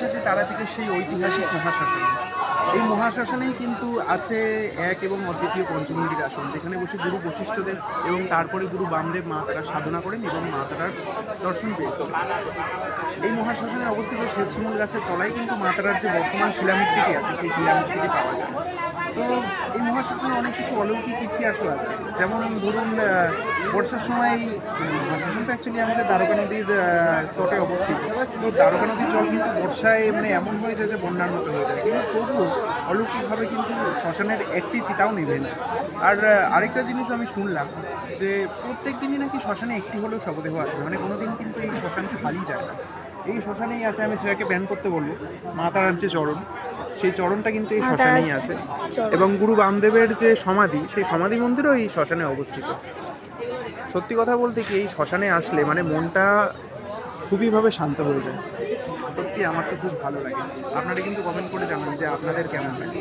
এসেছি তারাপীঠের সেই ঐতিহাসিক মহাশ্মশানে। এই মহাশ্মশানেই কিন্তু আছে এক এবং অদ্বিতীয় পঞ্চমুণ্ডির আসন, যেখানে বসে গুরু বশিষ্ঠদেব এবং তারপরে গুরু বামদেব মা তারা সাধনা করেন এবং মা তারার দর্শন পেয়েছেন। এই মহাশ্মশানে অবস্থিত শ্বেতশিমুল গাছের তলায় কিন্তু মা তারার যে বর্তমান শিলামূর্তিটি আছে সেই শিলামূর্তিটি পাওয়া যায়। তো এই মহাশ্মশানে অনেক কিছু অলৌকিক ইতিহাসও আছে, যেমন ধরুন বর্ষার সময় মহাশ্মশান তো অ্যাকচুয়ালি আমাদের দ্বারকা নদীর তটে অবস্থিত। তো দ্বারকা নদীর জল কিন্তু বর্ষায় মানে এমন হয়ে যায় যে বন্যার মতো হয়ে যায়, কিন্তু তবুও অলৌকিকভাবে কিন্তু শ্মশানের একটি চিতাও নেবে না। আর আরেকটা জিনিসও আমি শুনলাম যে প্রত্যেক দিনই নাকি শ্মশানে একটি হলেও শবদেহ আসবে, মানে কোনো দিন কিন্তু এই শ্মশান খালি যায় না। এই শ্মশানেই আছে, আমি সেটাকে প্যান করতে বলবো, মা তারার যে চরণ, সেই চরণটা কিন্তু এই শ্মশানেই আছে। এবং গুরু বামদেবের যে সমাধি, সেই সমাধি মন্দিরও এই শ্মশানে অবস্থিত। সত্যি কথা বলতে কি, এই শ্মশানে আসলে মানে মনটা খুবইভাবে শান্ত হয়ে যায়। সত্যি আমার তো খুব ভালো লাগে। আপনারা কিন্তু কমেন্ট করে জানান যে আপনাদের কেমন লাগে।